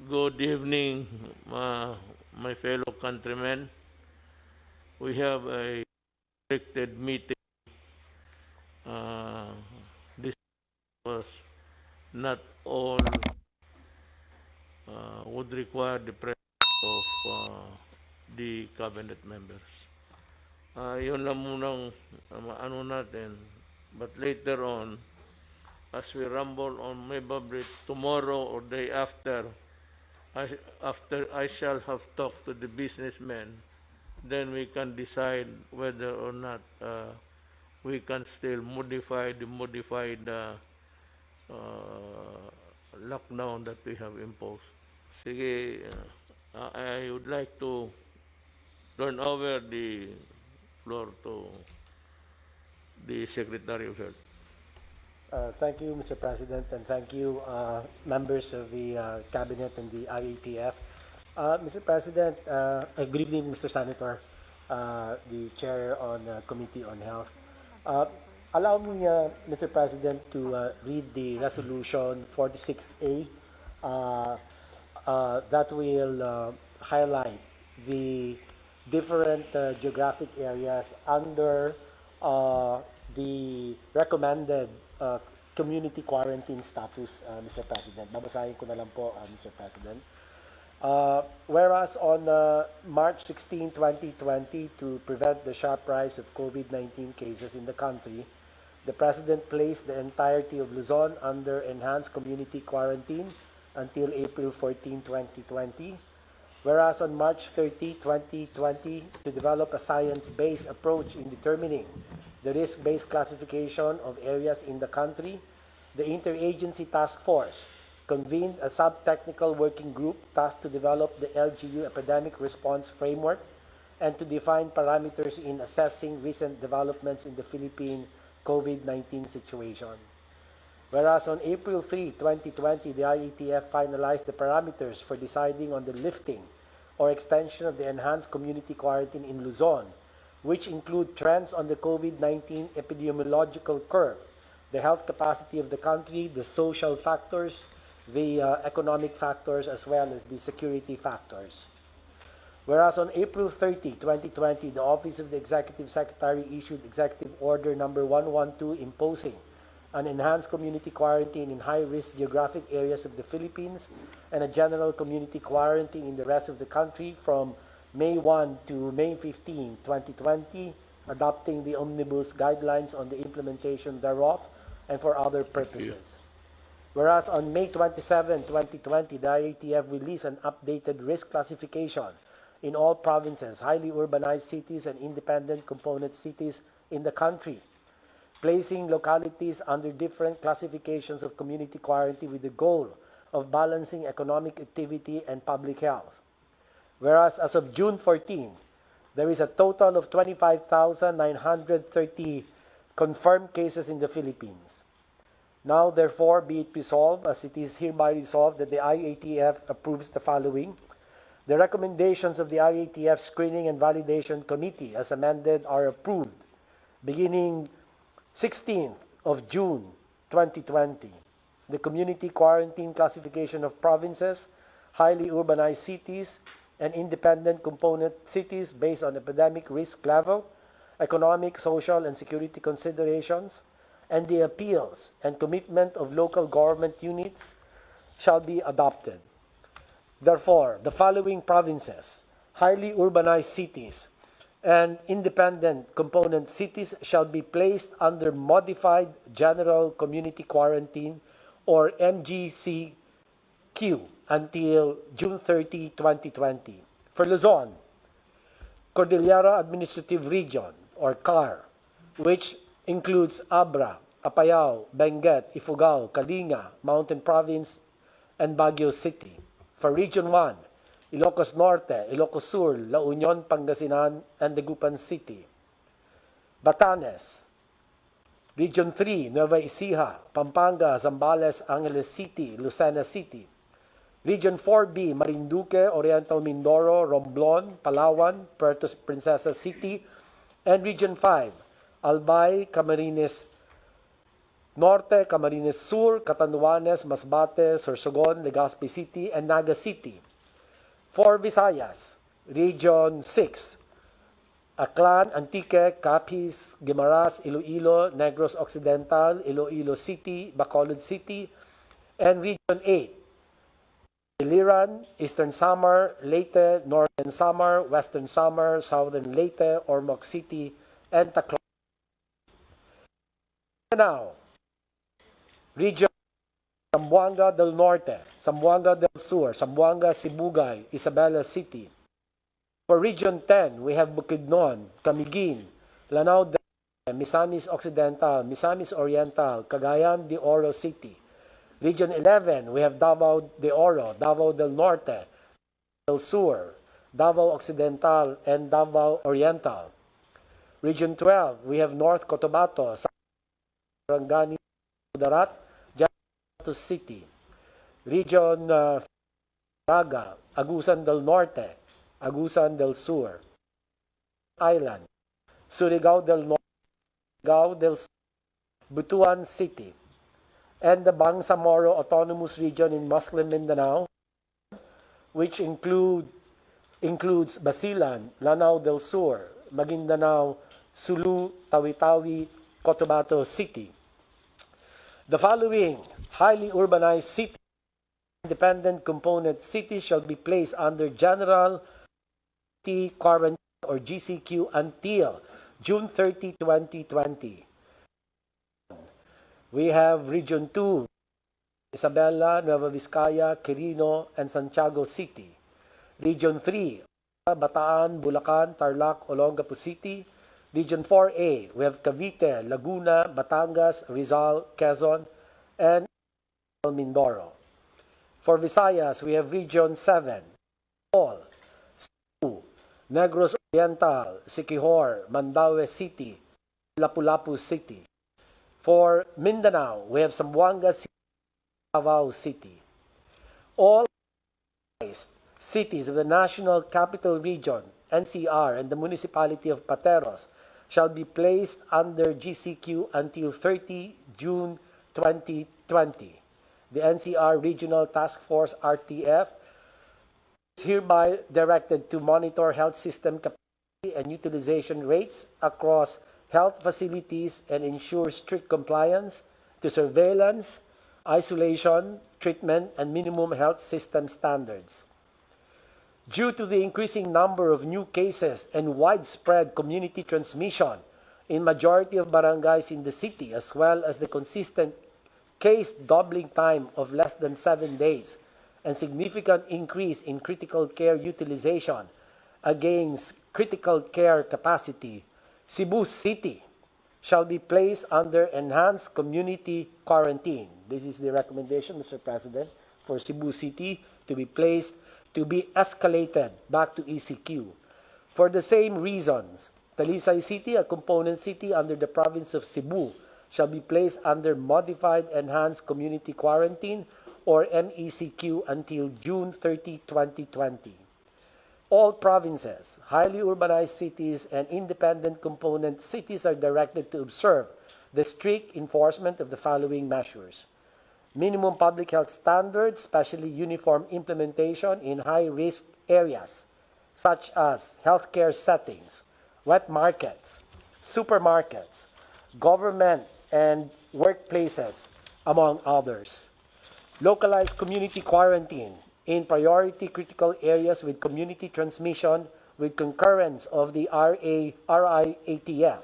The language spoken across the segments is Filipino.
Good evening, my fellow countrymen. We have a restricted meeting. Uh, this was not all would require the presence of the cabinet members. Yun lang munang ano natin. But later on, as we rumble on maybe tomorrow or day after I shall have talked to the businessmen, then we can decide whether or not we can still modify the modified lockdown that we have imposed. Sige, I would like to turn over the floor to the Secretary of Health. Thank you, Mr. President, and thank you, members of the Cabinet and the IATF. Mr. President, good evening, Mr. Senator, the Chair on Committee on Health. Allow me, Mr. President, to read the Resolution 46A that will highlight the different geographic areas under the recommended community quarantine status, Mr. President. Babasahin ko na lang po, Mr. President. Whereas on March 16, 2020, to prevent the sharp rise of COVID-19 cases in the country, the President placed the entirety of Luzon under enhanced community quarantine until April 14, 2020. Whereas on March 30, 2020, to develop a science-based approach in determining the risk-based classification of areas in the country, the Interagency Task Force convened a sub-technical working group tasked to develop the LGU Epidemic Response Framework and to define parameters in assessing recent developments in the Philippine COVID-19 situation. Whereas on April 3, 2020, the IATF finalized the parameters for deciding on the lifting or extension of the enhanced community quarantine in Luzon, which include trends on the COVID-19 epidemiological curve, the health capacity of the country, the social factors, the economic factors, as well as the security factors. Whereas on April 30, 2020, the Office of the Executive Secretary issued Executive Order number 112 imposing an enhanced community quarantine in high-risk geographic areas of the Philippines and a general community quarantine in the rest of the country from May 1 to May 15, 2020, adopting the omnibus guidelines on the implementation thereof and for other purposes. Whereas on May 27, 2020, the IATF released an updated risk classification in all provinces, highly urbanized cities, and independent component cities in the country, placing localities under different classifications of community quarantine with the goal of balancing economic activity and public health. Whereas as of June 14, there is a total of 25,930 confirmed cases in the Philippines. Now, therefore, be it resolved, as it is hereby resolved, that the IATF approves the following. The recommendations of the IATF Screening and Validation Committee, as amended, are approved beginning 16th of June 2020. The community quarantine classification of provinces, highly urbanized cities, and independent component cities based on epidemic risk level, economic, social, and security considerations, and the appeals and commitment of local government units shall be adopted. Therefore, the following provinces, highly urbanized cities, and independent component cities shall be placed under modified general community quarantine or MGCQ until June 30, 2020. For Luzon, Cordillera Administrative Region or CAR, which includes Abra, Apayao, Benguet, Ifugao, Kalinga, Mountain Province, and Baguio City. For Region 1, Ilocos Norte, Ilocos Sur, La Union, Pangasinan, and Dagupan City. Batanes, Region 3, Nueva Ecija, Pampanga, Zambales, Angeles City, Lucena City. Region 4B, Marinduque, Oriental Mindoro, Romblon, Palawan, Puerto Princesa City. And Region 5, Albay, Camarines Norte, Camarines Sur, Catanduanes, Masbate, Sorsogon, Legazpi City, and Naga City. For Visayas, Region 6, Aklan, Antique, Capiz, Guimaras, Iloilo, Negros Occidental, Iloilo City, Bacolod City, and Region 8, Iliran, Eastern Samar, Leyte, Northern Samar, Western Samar, Southern Leyte, Ormoc City, and Tacloban. Now, Region Zamboanga del Norte, Zamboanga del Sur, Zamboanga, Sibugay, Isabela City. For Region 10, we have Bukidnon, Camiguin, Lanao del Norte, Misamis Occidental, Misamis Oriental, Cagayan de Oro City. Region 11, we have Davao de Oro, Davao del Norte, del Sur, Davao Occidental, and Davao Oriental. Region 12, we have North Cotabato, Sarangani, Darat, Jato City. Region Raga, Agusan del Norte, Agusan del Sur, Island, Surigao del Norte, Surigao del Sur, Butuan City, and the Bangsamoro Autonomous Region in Muslim Mindanao, which includes Basilan, Lanao del Sur, Maguindanao, Sulu, Tawi-Tawi, Cotabato City. The following highly urbanized cities, independent component cities shall be placed under general quarantine or GCQ until June 30, 2020. We have Region 2, Isabela, Nueva Vizcaya, Quirino, and Santiago City. Region 3, Bataan, Bulacan, Tarlac, Olongapo City. Region 4A, we have Cavite, Laguna, Batangas, Rizal, Quezon, and Mindoro. For Visayas, we have Region 7, All, Cebu, Negros Oriental, Siquijor, Mandaue City, Lapu-Lapu City. For Mindanao, we have Zamboanga City, Davao City. All cities of the National Capital Region, NCR, and the Municipality of Pateros shall be placed under GCQ until 30 June 2020. The NCR Regional Task Force, RTF, is hereby directed to monitor health system capacity and utilization rates across health facilities and ensure strict compliance to surveillance, isolation, treatment, and minimum health system standards. Due to the increasing number of new cases and widespread community transmission in majority of barangays in the city, as well as the consistent case doubling time of less than 7 days and significant increase in critical care utilization against critical care capacity, Cebu City shall be placed under enhanced community quarantine. This is the recommendation, Mr. President, for Cebu City to be escalated back to ECQ. For the same reasons, Talisay City, a component city under the province of Cebu, shall be placed under Modified Enhanced Community Quarantine or MECQ until June 30, 2020. All provinces, highly urbanized cities, and independent component cities are directed to observe the strict enforcement of the following measures. Minimum public health standards, especially uniform implementation in high-risk areas, such as healthcare settings, wet markets, supermarkets, government and workplaces, among others. Localized community quarantine in priority critical areas with community transmission with concurrence of the RIATF.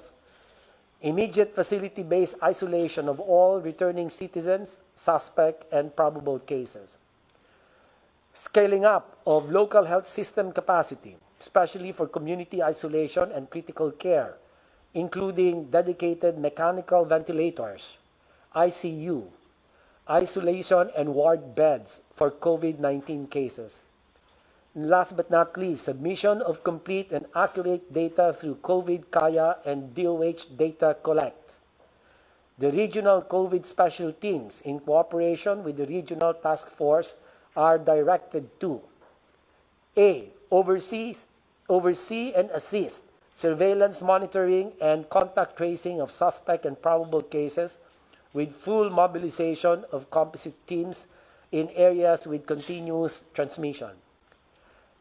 Immediate facility-based isolation of all returning citizens, suspect, and probable cases. Scaling up of local health system capacity, especially for community isolation and critical care, including dedicated mechanical ventilators, ICU, isolation and ward beds for COVID-19 cases. And last but not least, submission of complete and accurate data through COVID Kaya and DOH data collect. The regional COVID special teams, in cooperation with the regional task force, are directed to A. Oversee and assist surveillance monitoring and contact tracing of suspect and probable cases with full mobilization of composite teams in areas with continuous transmission.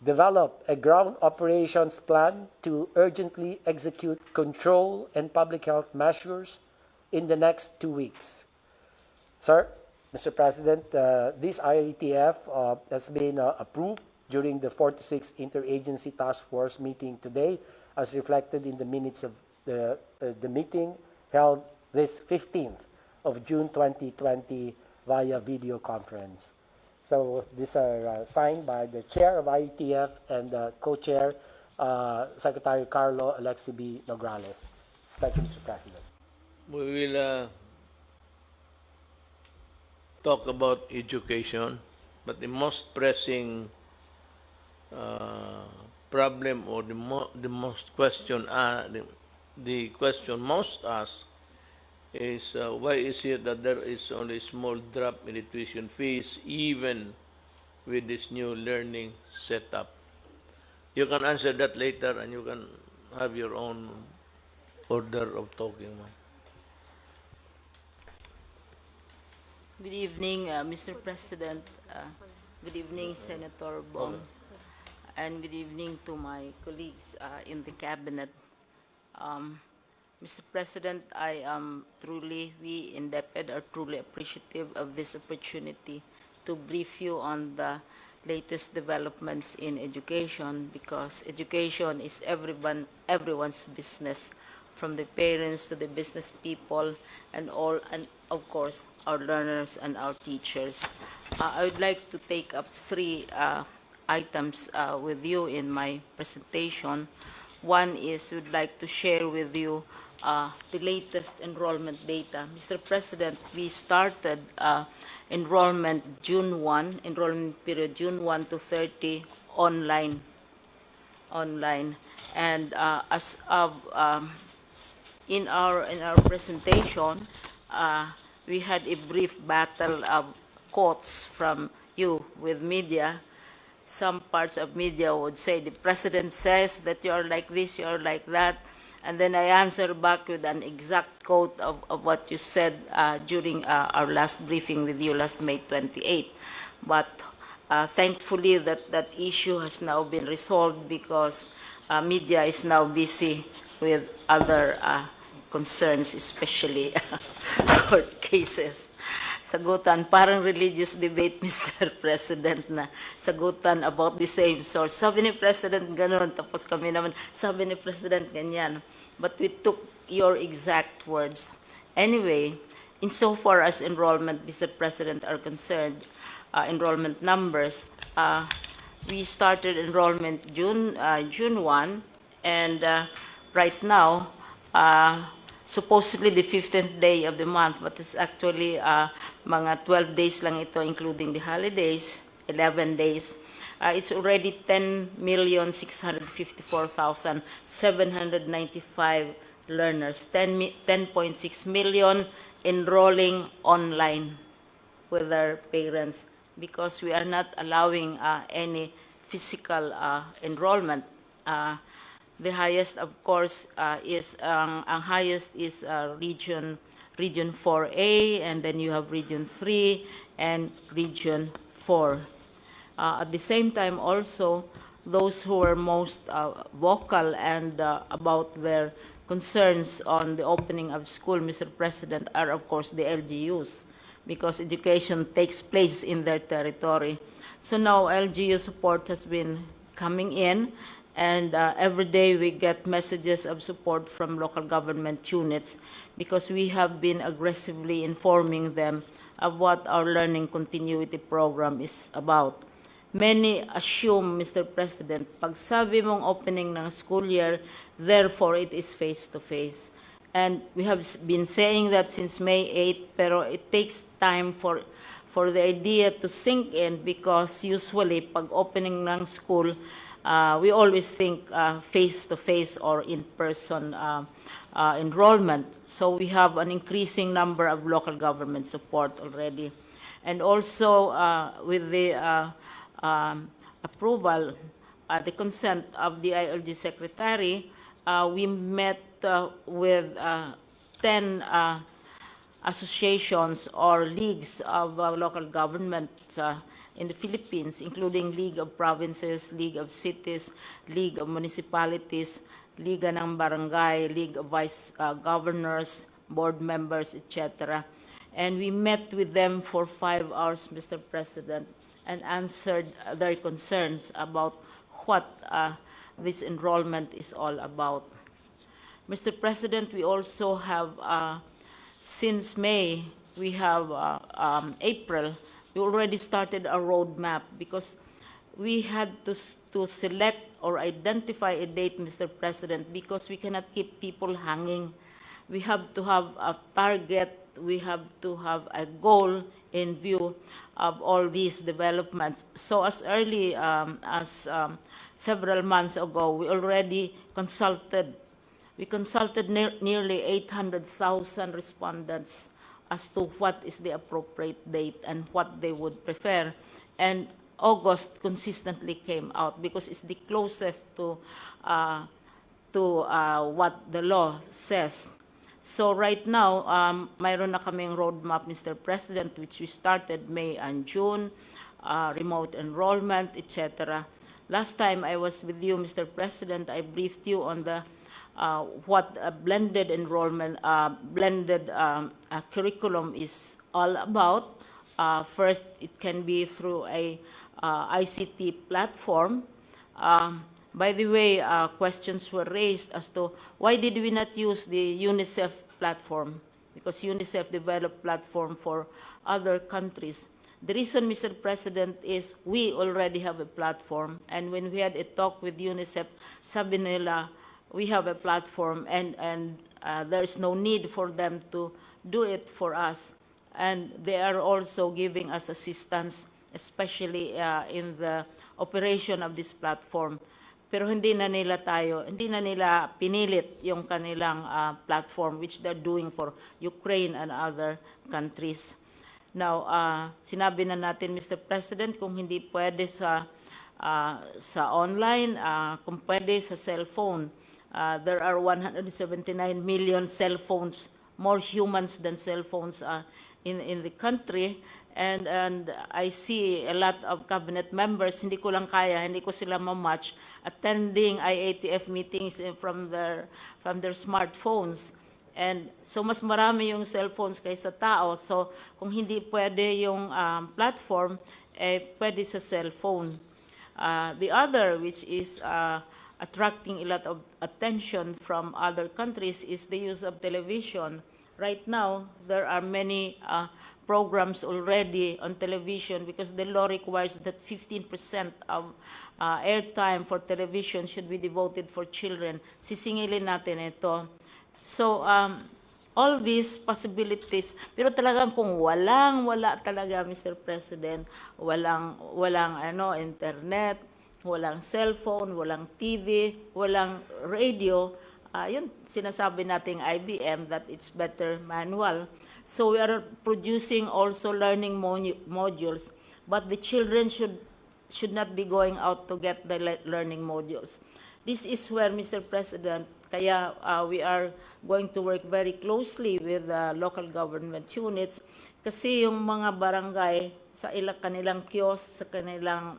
Develop a ground operations plan to urgently execute control and public health measures in the next 2 weeks. Sir, Mr. President, this IETF has been approved during the 46th Interagency Task Force meeting today, as reflected in the minutes of the meeting held this 15th of June 2020 via video conference. So these are signed by the chair of IETF and the co-chair, Secretary Carlo Alexi B. Nograles. Thank you, Mr. President. We will talk about education, but the most pressing problem, or the most question, the question most asked is why is it that there is only a small drop in the tuition fees even with this new learning setup? You can answer that later, and you can have your own order of talking, ma'am. Good evening, Mr. President. Good evening, Senator Bong. And good evening to my colleagues in the cabinet. Mr. President, we in DepEd are truly appreciative of this opportunity to brief you on the latest developments in education, because education is everyone's business, from the parents to the business people and of course our learners and our teachers. I would like to take up three items with you in my presentation. One is we'd like to share with you the latest enrollment data. Mr. President, we started enrollment period June 1 to 30 online. And as of in our presentation, we had a brief battle of quotes from you with media. Some parts of media would say the president says that you are like this, you are like that, and then I answer back with an exact quote of what you said during our last briefing with you last May 28. But thankfully that issue has now been resolved, because media is now busy with other concerns, especially court cases. Sagutan, parang religious debate, Mr. President, na sagutan about the same source. Sabi ni President ganun, tapos kami naman, sabi ni President ganyan. But we took your exact words. Anyway, insofar as enrollment, Mr. President, are concerned, enrollment numbers, we started enrollment June 1, and right now, supposedly the 15th day of the month, but it's actually mga 12 days lang ito, including the holidays, 11 days. It's already 10,654,795 learners, 10.6 million enrolling online with their parents, because we are not allowing any physical enrollment. The highest, of course, is ang highest is region 4A, and then you have region 3 and region 4. At the same time, also, those who are most vocal and about their concerns on the opening of school, Mr. President, are of course the LGUs, because education takes place in their territory. So now LGU support has been coming in, and every day we get messages of support from local government units, because we have been aggressively informing them of what our learning continuity program is about. Many assume, Mr. President, pag sabi mong opening ng school year, therefore it is face-to-face. And we have been saying that since May 8, pero it takes time for the idea to sink in, because usually pag opening ng school, we always think face-to-face or in-person enrollment. So we have an increasing number of local government support already. And also with the approval, the consent of the ILG Secretary, we met with 10 associations or leagues of local government in the Philippines, including League of Provinces, League of Cities, League of Municipalities, Liga ng Barangay, League of Vice Governors, board members, etc. And we met with them for 5 hours, Mr. President, and answered their concerns about what this enrollment is all about. Mr. President, we also have, since May, we have April, we already started a roadmap because we had to select or identify a date, Mr. President, because we cannot keep people hanging. We have to have a target, we have to have a goal in view of all these developments. So as early as several months ago, we already consulted. We consulted nearly 800,000 respondents as to what is the appropriate date and what they would prefer. And August consistently came out because it's the closest to what the law says. So right now, mayroon na kaming roadmap, Mr. President, which we started May and June, remote enrollment, etc. Last time I was with you, Mr. President, I briefed you on the what a blended enrollment, blended curriculum is all about. First, it can be through a ICT platform. By the way, questions were raised as to why did we not use the UNICEF platform? Because UNICEF developed platform for other countries. The reason, Mr. President, is we already have a platform. And when we had a talk with UNICEF, sabi nila, we have a platform and there's no need for them to do it for us. And they are also giving us assistance, especially in the operation of this platform. Pero hindi na nila pinilit yung kanilang platform which they're doing for Ukraine and other countries. Now, sinabi na natin, Mr. President, kung hindi pwede sa online, kung pwede sa cellphone. There are 179 million cell phones, more humans than cell phones in the country. And I see a lot of cabinet members, hindi ko lang kaya, hindi ko sila ma-match, attending IATF meetings from their smartphones. And so mas marami yung cellphones kaysa tao. So kung hindi pwede yung platform, pwede sa cellphone. The other, which is attracting a lot of attention from other countries, is the use of television. Right now, there are many programs already on television because the law requires that 15% of airtime for television should be devoted for children. Sisingilin natin ito. So, all these possibilities, pero talagang kung wala talaga, Mr. President, walang internet, walang cellphone, walang TV, walang radio, yun sinasabi nating IBM that it's better manual. So we are producing also learning modules, but the children should not be going out to get the learning modules. This is where, Mr. President, kaya we are going to work very closely with local government units kasi yung mga barangay sa kanilang kiosk, sa kanilang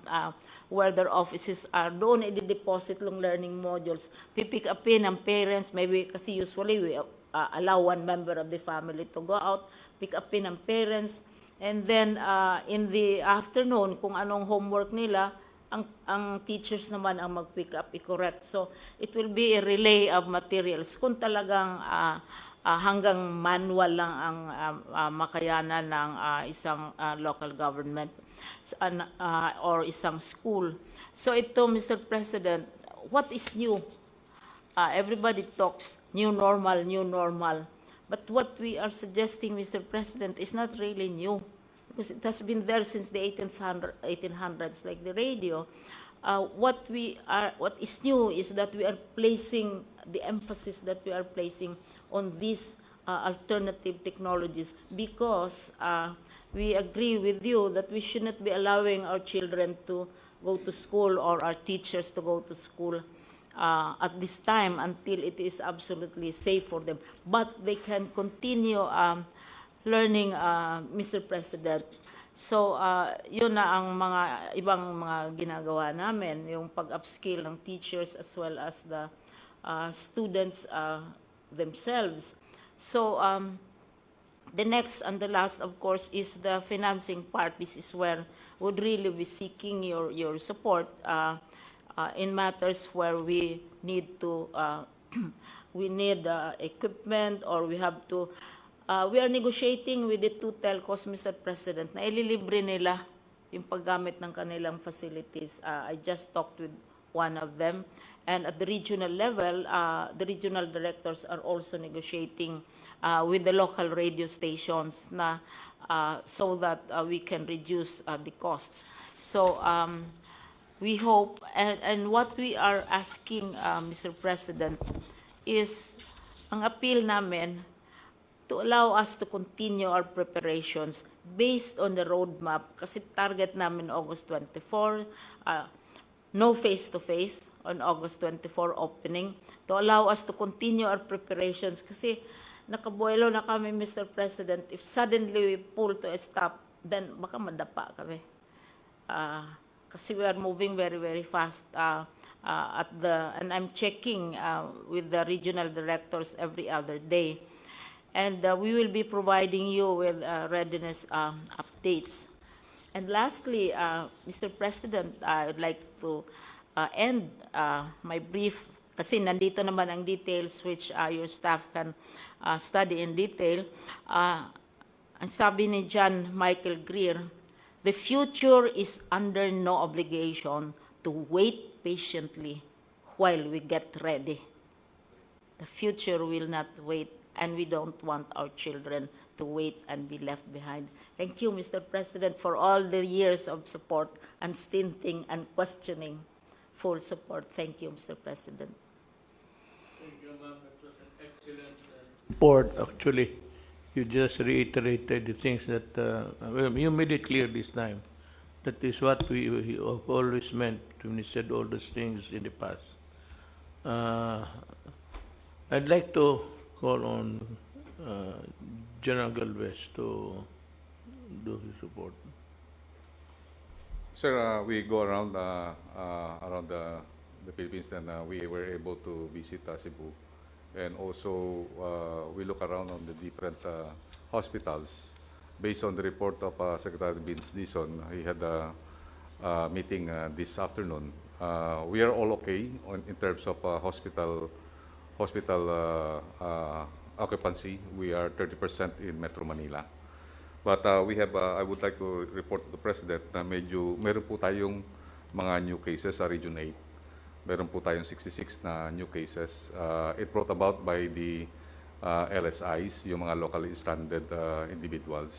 where their offices are, doon i-deposit ng learning modules. Pipick upin ng parents, maybe kasi usually we allow one member of the family to go out, pick upin ng parents, and then in the afternoon, kung anong homework nila, ang teachers naman ang mag-pick up, i-correct. So, it will be a relay of materials. Kung talagang hanggang manual lang ang makayanan ng isang local government or isang school. So, ito, Mr. President, what is new? Everybody talks new normal. But what we are suggesting, Mr. President, is not really new. Because it has been there since the 1800s, like the radio. What is new is that we are placing the emphasis that we are placing on these alternative technologies because we agree with you that we should not be allowing our children to go to school or our teachers to go to school at this time until it is absolutely safe for them. But they can continue learning, Mr. President. So, yun na ang mga ibang mga ginagawa namin, yung pag-upskill ng teachers as well as the students themselves. So, the next and the last, of course, is the financing part. This is where would really be seeking your support in matters where we need to we need equipment, or we have to we are negotiating with the two telcos, Mr. President, na ililibre nila yung paggamit ng kanilang facilities. I just talked with one of them, and at the regional level, the regional directors are also negotiating with the local radio stations na so that we can reduce the costs. So we hope, and what we are asking, Mr. President, is ang appeal namin to allow us to continue our preparations based on the roadmap, kasi target namin August 24, no face-to-face on August 24 opening, to allow us to continue our preparations, kasi nakabuelo na kami, Mr. President. If suddenly we pull to a stop, then baka madapa kami. Kasi we are moving very, very fast and I'm checking with the regional directors every other day. And we will be providing you with readiness updates. And lastly, Mr. President, I would like to end my brief, kasi nandito naman ang details which your staff can study in detail. Ang sabi ni John Michael Greer, the future is under no obligation to wait patiently while we get ready. The future will not wait, and we don't want our children to wait and be left behind. Thank you, Mr. President, for all the years of support, unstinting and questioning. Full support. Thank you, Mr. President. Thank you, ma'am. It was an excellent report. Actually, you just reiterated the things that you made it clear this time. That is what we have always meant when we said all those things in the past. I'd like to call on General Galvez to do his report. Sir, we go around the Philippines, and we were able to visit Cebu, and also we look around on the different hospitals. Based on the report of Secretary Vince Dizon, he had a meeting this afternoon. We are all okay in terms of hospital occupancy. We are 30% in Metro Manila. But we have, I would like to report to the President na meron po tayong mga new cases sa Region 8. Meron po tayong 66 na new cases. It brought about by the LSIs, yung mga locally stranded individuals.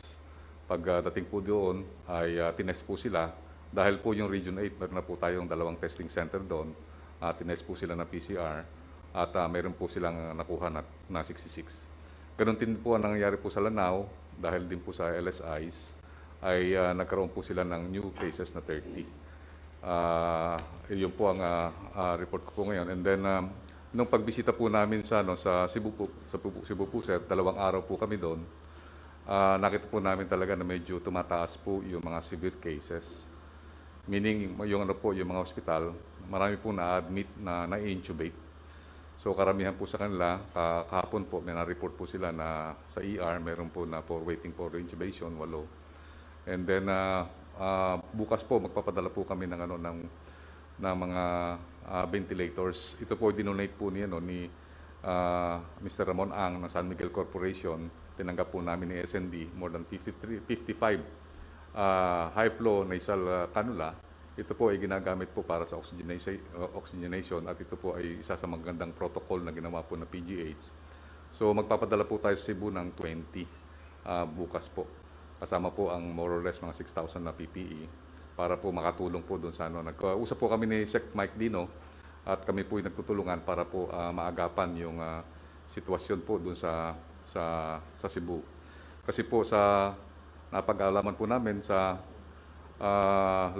Pagdating po doon, ay tinest po sila. Dahil po yung Region 8, meron na po tayong 2 testing center doon. Tinest po sila ng PCR. At meron po silang nakuha na 66. Ganun din po ang nangyayari po sa Lanao, dahil din po sa LSIs, ay nagkaroon po sila ng new cases na 30. Yun po ang report ko po ngayon. And then, nung pagbisita po namin sa Cebu po, sir, 2 araw po kami doon, nakita po namin talaga na medyo tumataas po yung mga severe cases. Meaning, yung mga hospital, marami po na-admit na na-intubate. So karamihan po sa kanila, kahapon po, may na-report po sila na sa ER, meron po na waiting for intubation, 8. And then, bukas po, magpapadala po kami ng mga ventilators. Ito po, dinonate po ni Mr. Ramon Ang ng San Miguel Corporation. Tinanggap po namin ni SND, more than 55 high flow nasal cannula. Ito po ay ginagamit po para sa oxygenation, at ito po ay isa sa magandang protocol na ginawa po ng PGH. So magpapadala po tayo sa Cebu ng 20 bukas po. Kasama po ang more or less mga 6,000 na PPE para po makatulong po doon sa Nag-usap po kami ni Sec Mike Dino, at kami po ay nagtutulungan para po maagapan yung sitwasyon po doon sa Cebu. Kasi po sa napag-alaman po namin sa 15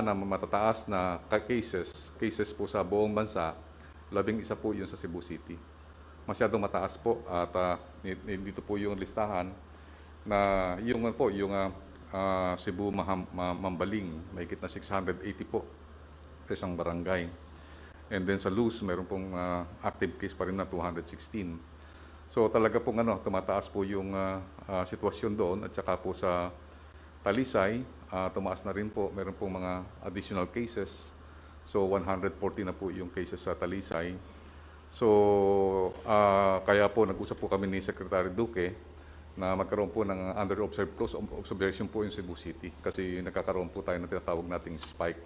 na matataas na cases po sa buong bansa, 11 po yun sa Cebu City. Masyadong mataas po, at dito po yung listahan. na yung ano po, yung Cebu Mambaling, mahigit na 680 po sa isang barangay. And then sa Luz, meron pong active case pa rin na 216. So talaga pong tumataas po yung sitwasyon doon at saka po sa Talisay, tumaas na rin po, meron pong mga additional cases. So 140 na po yung cases sa Talisay. So kaya po nag-usap po kami ni Secretary Duque na magkaroon po ng under observation po yung Cebu City kasi nagkakaroon po tayo ng tinatawag nating spike.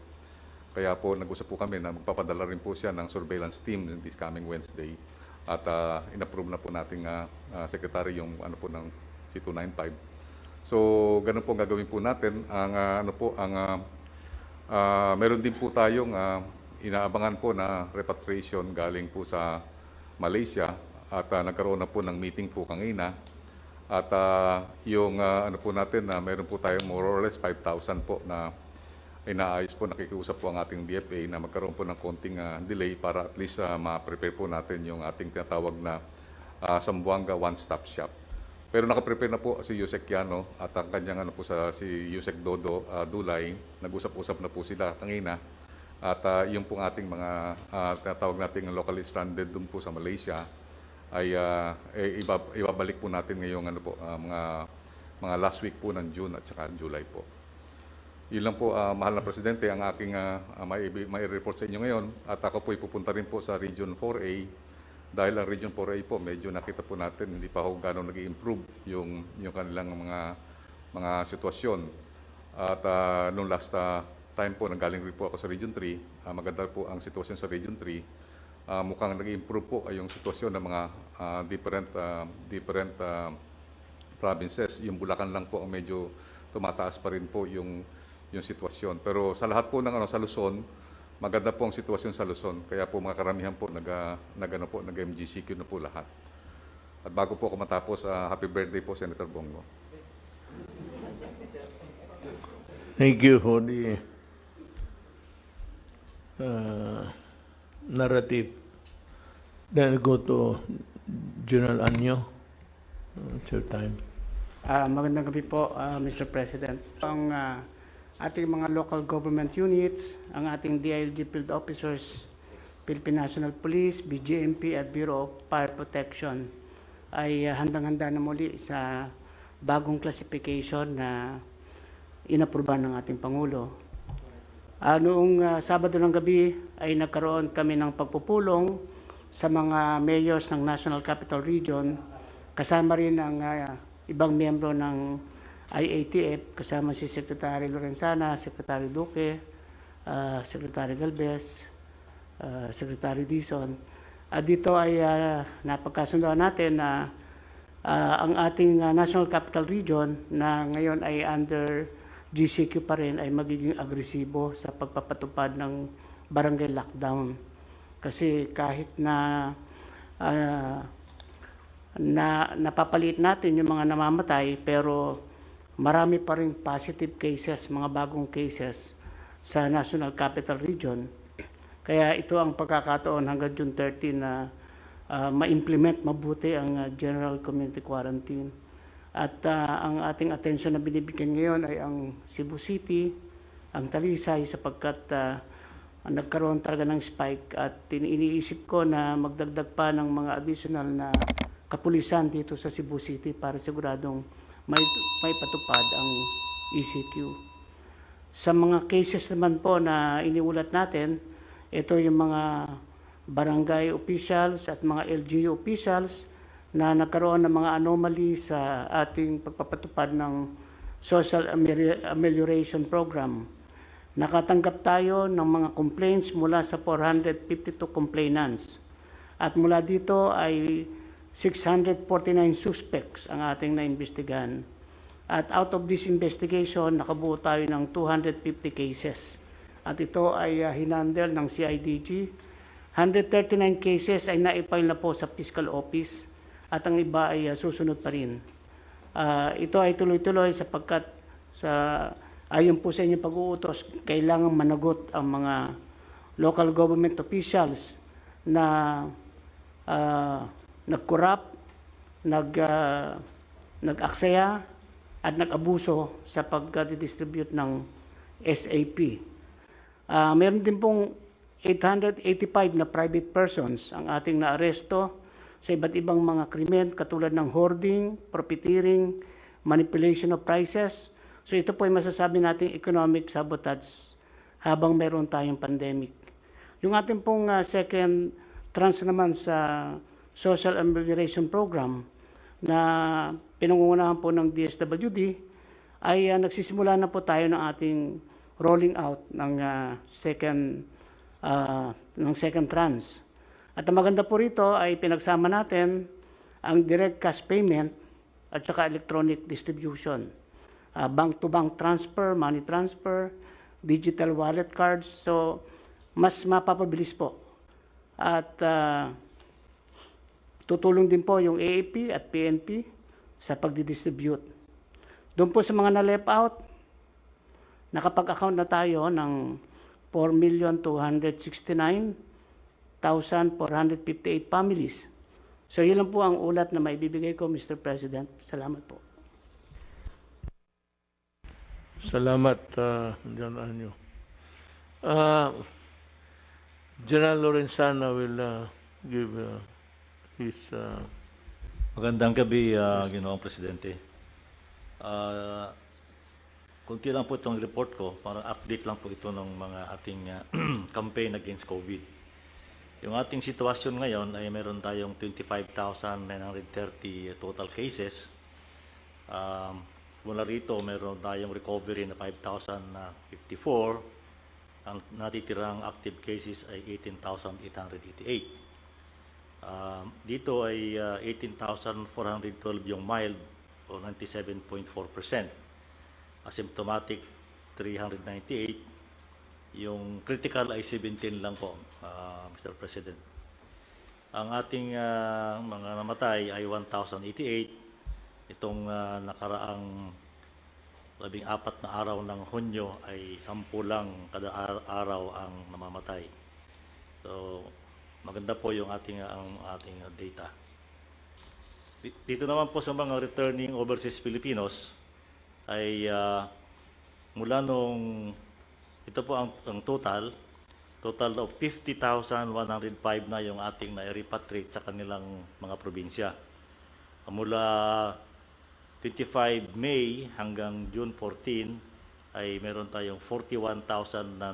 Kaya po nag-usap po kami na magpapadala rin po siya ng surveillance team this coming Wednesday at inapprove na po nating secretary yung po ng C295. So ganun po gagawin po natin. Meron din po tayong inaabangan po na repatriation galing po sa Malaysia at nagkaroon na po ng meeting po kanina. At yung po natin na meron po tayong more or less 5,000 po na inaayos po, nakikiusap po ang ating DFA na magkaroon po ng konting delay para at least ma-prepare po natin yung ating tinatawag na Zamboanga one-stop shop. Pero nakaprepare na po si Yusek Yano at ang kanyang si Yusek Dodo Dulay, nag-usap-usap na po sila kanina. At yung pong ating mga tinatawag nating locally stranded dun po sa Malaysia ay ibabalik po natin ngayong mga last week po ng June at saka July po. Yun lang po, mahal na Presidente, ang aking may report sa inyo ngayon. At ako po ipupunta rin po sa Region 4A dahil ang Region 4A po medyo nakita po natin hindi pa ho gano'ng nag-i-improve yung kanilang mga sitwasyon. At nung last time po, nanggaling rin po ako sa Region 3, maganda po ang sitwasyon sa Region 3. Mukhang nag-i-improve po ay yung sitwasyon ng mga different provinces. Yung Bulacan lang po ang medyo tumataas pa rin po yung sitwasyon. Pero sa lahat po ng sa Luzon, maganda po ang sitwasyon sa Luzon. Kaya po mga karamihan po nag-MGCQ na po lahat. At bago po ako matapos, happy birthday po Senator Bongo. Thank you for the narrative. Then go to General Anyo. It's your time. Magandang gabi po, Mr. President. Ang ating mga local government units, ang ating DILG field officers, Philippine National Police, BGMP at Bureau of Fire Protection ay handang-handa na muli sa bagong classification na inaprubahan ng ating Pangulo. Noong Sabado ng gabi ay nagkaroon kami ng pagpupulong sa mga mayors ng National Capital Region, kasama rin ang ibang miyembro ng IATF, kasama si Secretary Lorenzana, Secretary Duque, Secretary Galvez, Secretary Dizon. Dito ay napagkasundoan natin na ang ating National Capital Region na ngayon ay under GCQ pa rin ay magiging agresibo sa pagpapatupad ng barangay lockdown. Kasi kahit na napapalit natin yung mga namamatay, pero marami pa rin positive cases, mga bagong cases sa National Capital Region. Kaya ito ang pagkakataon hanggang June 30 na ma-implement mabuti ang General Community Quarantine. At ang ating atensyon na binibigyan ngayon ay ang Cebu City, ang Talisay, sapagkat nagkaroon talaga ng spike at iniisip ko na magdagdag pa ng mga additional na kapulisan dito sa Cebu City para siguradong may patupad ang ECQ. Sa mga cases naman po na iniulat natin, ito yung mga barangay officials at mga LGU officials na nagkaroon ng mga anomaly sa ating pagpapatupad ng Social Amelioration Program. Nakatanggap tayo ng mga complaints mula sa 452 complainants. At mula dito ay 649 suspects ang ating naimbestigahan. At out of this investigation, nakabuo tayo ng 250 cases. At ito ay hinandle ng CIDG. 139 cases ay naipile na po sa Fiscal Office at ang iba ay susunod pa rin. Ito ay tuloy-tuloy sapagkat ayon po sa inyong pag-uutos, kailangan managot ang mga local government officials na nag-corrupt, nag-aksaya, at nag-abuso sa pag-distribute ng SAP. Meron din pong 885 na private persons ang ating naaresto sa iba't ibang mga krimen katulad ng hoarding, profiteering, manipulation of prices. So ito po ay masasabi nating economic sabotage habang meron tayong pandemic. Yung ating pong second tranche naman sa Social Amelioration Program na pinangungunahan po ng DSWD ay nagsisimula na po tayo ng ating rolling out ng second tranche. At ang maganda po rito ay pinagsama natin ang direct cash payment at saka electronic distribution. Bank-to-bank transfer, money transfer, digital wallet cards. So, mas mapapabilis po. At tutulong din po yung AAP at PNP sa pagdidistribute. Doon po sa mga na-left out, nakapag-account na tayo ng 4,269,458 families. So, yun lang po ang ulat na maibibigay ko, Mr. President. Salamat po. Salamat, John Anyo. General Lorenzana will give his... Magandang gabi, Ginoong Presidente. Kunti lang po itong report ko, parang update lang po ito ng mga ating campaign against COVID. Yung ating sitwasyon ngayon ay meron tayong 25,930 total cases. Mula rito, meron tayong recovery na 5,054. Ang natitirang active cases ay 18,888. Dito ay 18,412 yung mild o 97.4%. Asymptomatic 398, yung critical ay 17 lang po, Mr. President. Ang ating mga namatay ay 1,088. Itong nakaraang 14 na araw ng Hunyo ay 10 lang kada araw ang namamatay. So maganda po yung ating data. Dito naman po sa mga returning overseas Filipinos ay mula nung ito po ang total of 50,105 na yung ating na-repatriate sa kanilang mga probinsya. Mula 25 May hanggang June 14 ay meron tayong 41,000 na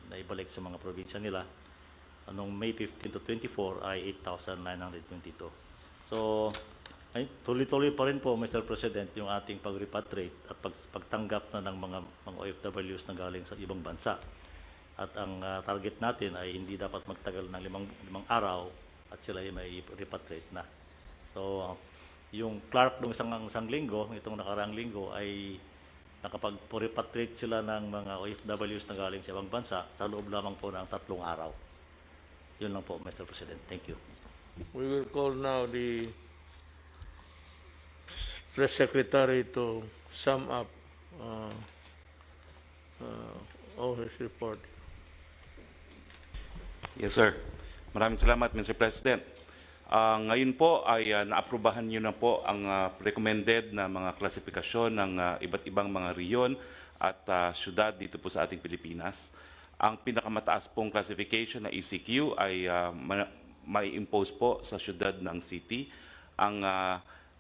naibalik sa mga probinsya nila. Anong May 15 to 24 ay 8,922. So tuloy-tuloy pa rin po, Mr. President, yung ating pag-repatriate at pagtanggap na ng mga OFWs na galing sa ibang bansa. At ang target natin ay hindi dapat magtagal ng limang araw at sila ay may repatriate na. So, yung Clark ng isang linggo, itong nakaraang linggo, ay nakapag-repatriate sila ng mga OFWs na galing sa ibang bansa sa loob lamang po ng 3 araw. Yun lang po, Mr. President. Thank you. We will call now the Press Secretary to sum up all his report. Yes, sir. Maraming salamat, Mr. President. Ngayon po ay naaprubahan niyo na po ang recommended na mga klasifikasyon ng iba't ibang mga riyon at syudad dito po sa ating Pilipinas. Ang pinakamataas pong classification na ECQ ay may impose po sa syudad ng city. Ang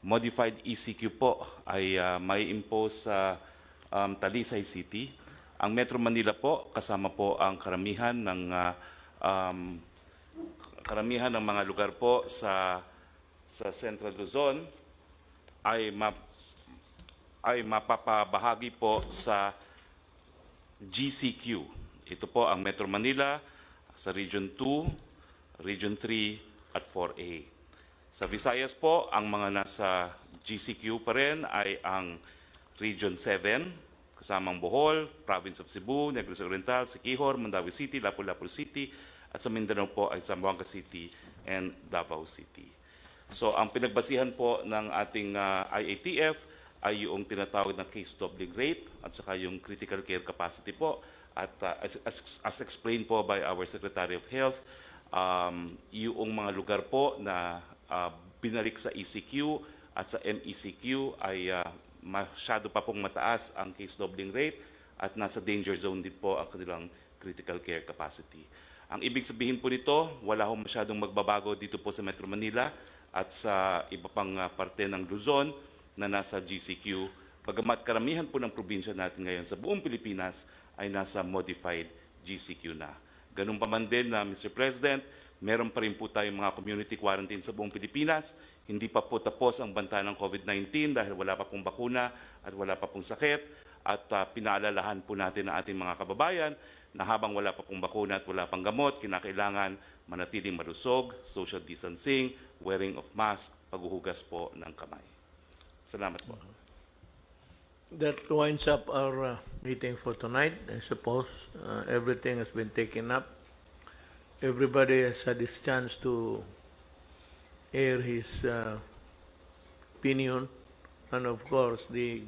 modified ECQ po ay may impose sa Talisay City. Ang Metro Manila po, kasama po ang karamihan ng mga lugar po sa Central Luzon ay mapapabahagi po sa GCQ. Ito po ang Metro Manila sa Region 2, Region 3 at 4A. Sa Visayas po, ang mga nasa GCQ pa rin ay ang Region 7, kasamang Bohol, Province of Cebu, Negros Oriental, Siquijor, Mandawi City, Lapu-Lapu City, at sa Mindanao po ay Zamboanga City and Davao City. So ang pinagbasihan po ng ating IATF ay yung tinatawag na case doubling rate at saka yung critical care capacity po. At as explained po by our Secretary of Health, yung mga lugar po na binalik sa ECQ at sa MECQ ay masyado pa pong mataas ang case doubling rate at nasa danger zone din po ang kanilang critical care capacity. Ang ibig sabihin po nito, wala hong masyadong magbabago dito po sa Metro Manila at sa iba pang parte ng Luzon na nasa GCQ. Bagamat karamihan po ng probinsya natin ngayon sa buong Pilipinas ay nasa modified GCQ na. Ganun pa man din na Mr. President, meron pa rin po tayong mga community quarantine sa buong Pilipinas. Hindi pa po tapos ang banta ng COVID-19 dahil wala pa pong bakuna at wala pa pong sakit. At pinaalalahan po natin ang ating mga kababayan na habang wala pa pong bakuna at wala pang gamot, kinakailangan manatiling malusog, social distancing, wearing of mask, paghuhugas po ng kamay. Salamat po. That winds up our meeting for tonight. I suppose everything has been taken up. Everybody has had his chance to air his opinion, and of course the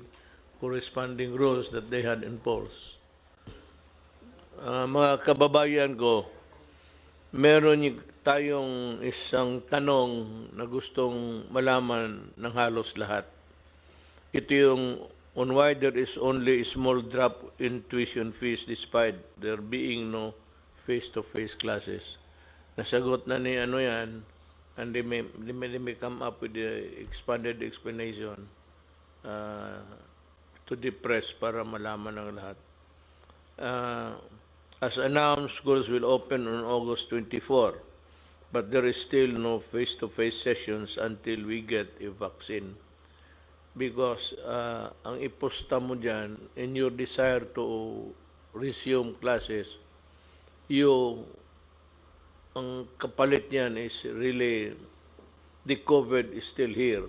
corresponding rules that they had enforced. Mga kababayan ko, meron tayong isang tanong na gustong malaman ng halos lahat. Ito yung on why there is only a small drop in tuition fees despite there being no face-to-face classes. Nasagot na ni ano yan, and they may come up with the expanded explanation to the press para malaman ng lahat. As announced, schools will open on August 24, but there is still no face-to-face sessions until we get a vaccine. Because ang iposta mo dyan, in your desire to resume classes, ang kapalit niyan is really, the COVID is still here.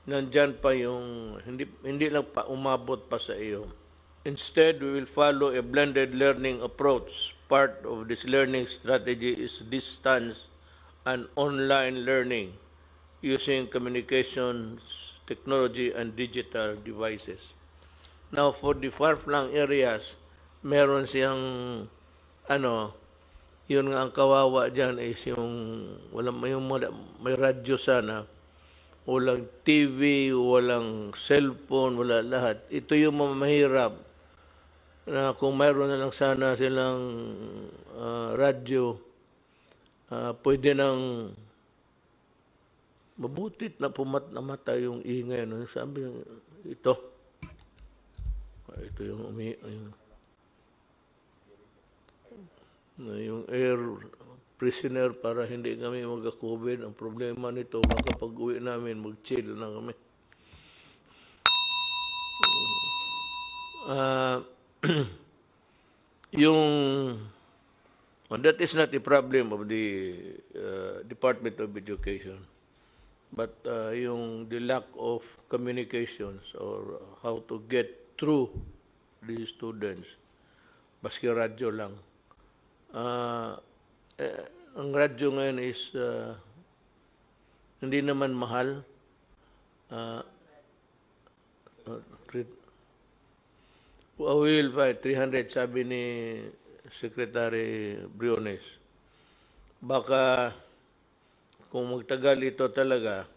Nandyan pa yung, hindi lang pa umabot pa sa iyo. Instead, we will follow a blended learning approach. Part of this learning strategy is distance and online learning using communications, technology, and digital devices. Now, for the far-flung areas, meron siyang, yun nga ang kawawa dyan is yung, may radyo sana, walang TV, walang cellphone, wala lahat. Ito yung mahirap na kung mayroon na lang sana silang radyo, pwede nang mabutit na namatay yung ingay. No? Sabi ito yung air prisoner para hindi kami magka-COVID. Ang problema nito, makapag-uwi namin, mag-chill na kami. That is not the problem of the Department of Education. But the lack of communications or how to get through these students, baski radyo lang. Ang radyo ngayon is hindi naman mahal. Will by 300 sabi ni Secretary Briones. Baka kung magtagal ito talaga,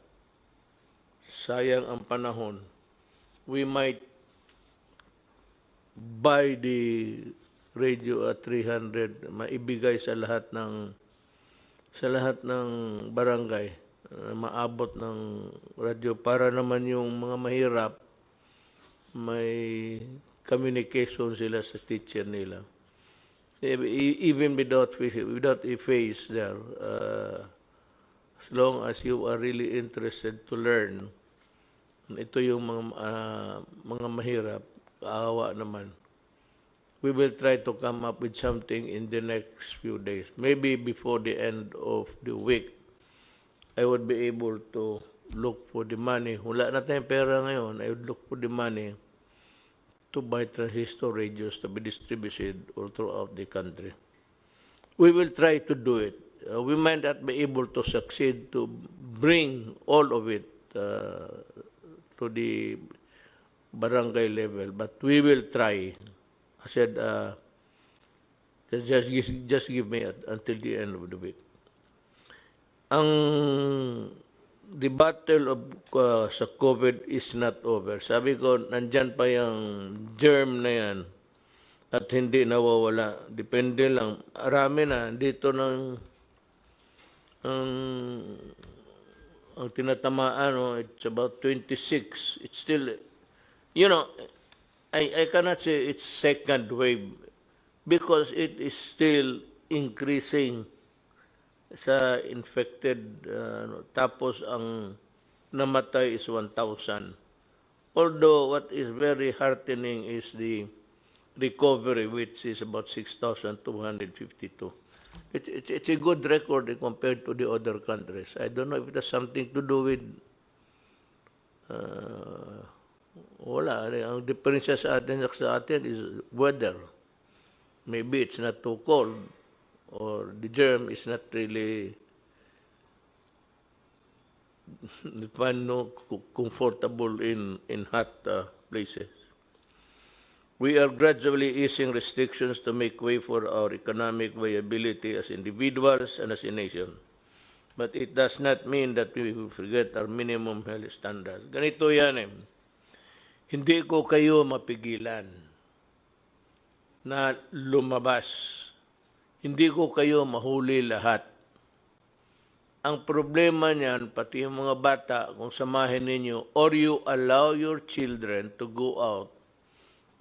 sayang ang panahon, we might buy the radio at 300, maibigay sa lahat ng barangay, maabot ng radyo para naman yung mga mahirap may communication sila sa teacher nila. Even without a face there, as long as you are really interested to learn, ito yung mga mahirap, kaawa naman. We will try to come up with something in the next few days. Maybe before the end of the week, I would be able to look for the money. Wala na tayong pera ngayon. I would look for the money to buy transistor radios to be distributed all throughout the country. We will try to do it. We might not be able to succeed to bring all of it to the barangay level, but we will try. I said, just give me until the end of the week. Ang the battle of sa COVID is not over. Sabi ko, nandyan pa yung germ na yan at hindi nawawala. Depende lang. Arami na. Dito ang tinatamaan, it's about 26. It's still, I cannot say it's second wave because it is still increasing sa infected, tapos ang namatay is 1,000. Although what is very heartening is the recovery, which is about 6,252. It's a good record compared to the other countries. I don't know if it has something to do with wala. Ang diferensya sa atin is weather. Maybe it's not too cold or the germ is not really comfortable in hot places. We are gradually easing restrictions to make way for our economic viability as individuals and as a nation. But it does not mean that we will forget our minimum health standards. Ganito yan Hindi ko kayo mapigilan na lumabas. Hindi ko kayo mahuli lahat. Ang problema niyan, pati yung mga bata, kung samahin ninyo, or you allow your children to go out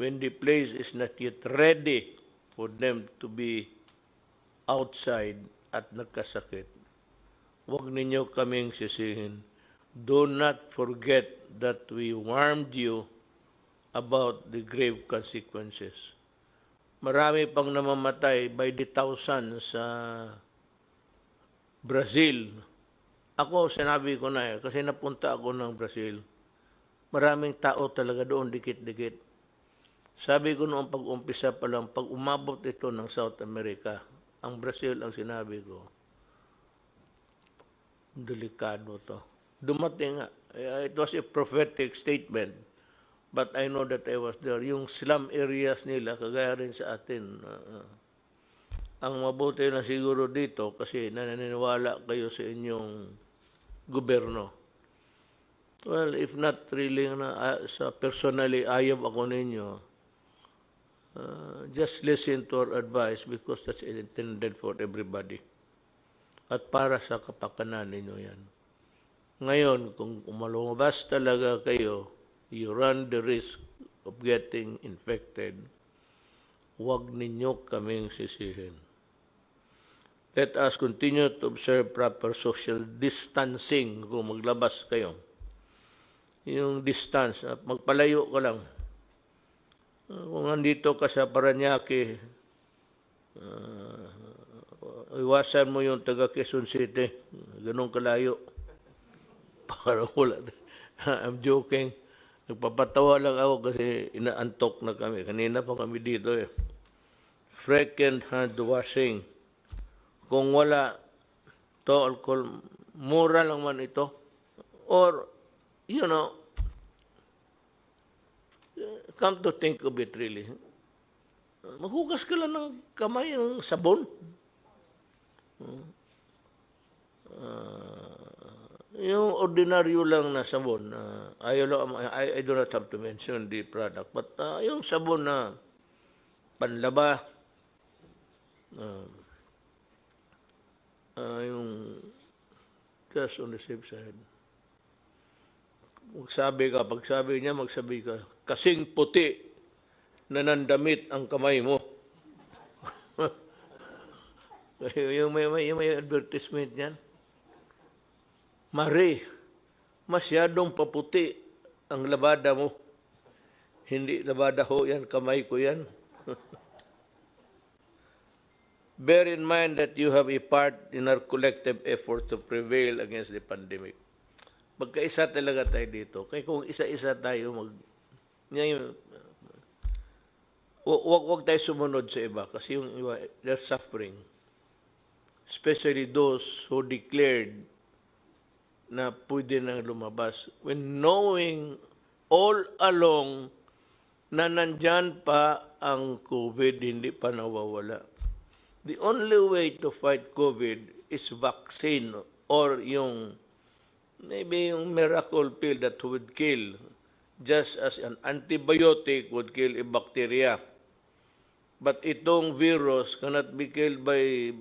when the place is not yet ready for them to be outside at nagkasakit. Huwag ninyo kaming sisihin. Do not forget that we warned you about the grave consequences. Marami pang namamatay by the thousands sa Brazil. Ako, sinabi ko na kasi napunta ako ng Brazil. Maraming tao talaga doon, dikit-dikit. Sabi ko noong pag-umpisa pa lang, pag umabot ito ng South America, ang Brazil ang sinabi ko, delikado to. Dumating nga. It was a prophetic statement. But I know that I was there. Yung slum areas nila, kagaya rin sa atin. Ang mabuti lang siguro dito kasi naniniwala kayo sa inyong gobyerno. Well, if not really, sa personally, ayaw ako ninyo. Just listen to our advice because that's intended for everybody. At para sa kapakanan ninyo yan. Ngayon, kung umalumabas talaga kayo, you run the risk of getting infected. Huwag ninyo kaming sisihin. Let us continue to observe proper social distancing kung maglabas kayo. Yung distance, magpalayo ka lang. Kung nandito ka sa Paranaque, iwasan mo yung taga Quezon City. Ganun kalayo. Para wala. I'm joking. Nagpapatawa lang ako kasi inaantok na kami. Kanina pa kami dito Frequent hand washing. Kung wala to alcohol, mura lang man ito. Or, come to think of it really. Maghugas ka lang ng kamay ng sabon. Yung ordinaryo lang na sabon, I do not have to mention the product, but yung sabon na panlaba, yung just on the safe side. Pag sabi niya, magsabi ka, kasing puti na nandamit ang kamay mo. yung may advertisement niyan. Mari, masyadong paputi ang labada mo. Hindi labada ho yan, kamay ko yan. Bear in mind that you have a part in our collective effort to prevail against the pandemic. Magkaisa talaga tayo dito. Kaya kung isa-isa tayo, wag tayo sumunod sa iba kasi yung iba, they're suffering. Especially those who declared na pwede nang lumabas when knowing all along na nandyan pa ang COVID, hindi pa nawawala. The only way to fight COVID is vaccine or yung maybe yung miracle pill that would kill, just as an antibiotic would kill a bacteria. But itong virus cannot be killed by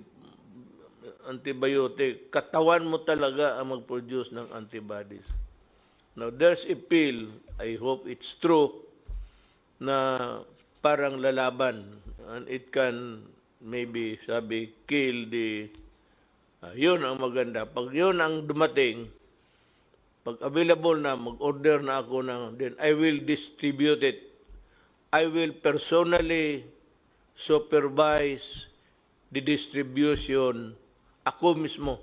antibiotic. Katawan mo talaga ang mag-produce ng antibodies. Now, there's a pill, I hope it's true, na parang lalaban. And it can maybe, kill the... yun ang maganda. Pag yun ang dumating, pag available na, mag-order na ako ng, then I will distribute it. I will personally supervise the distribution. Ako mismo,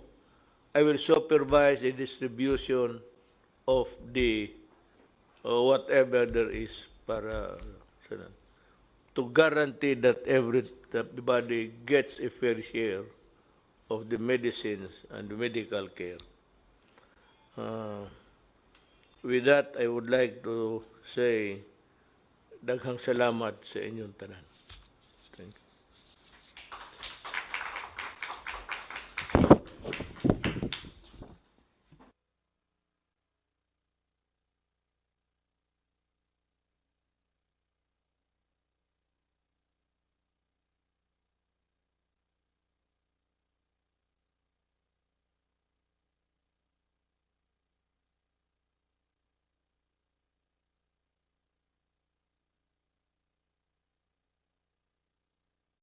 I will supervise the distribution of the whatever there is para to guarantee that everybody gets a fair share of the medicines and the medical care. With that, I would like to say daghang salamat sa inyong tanan.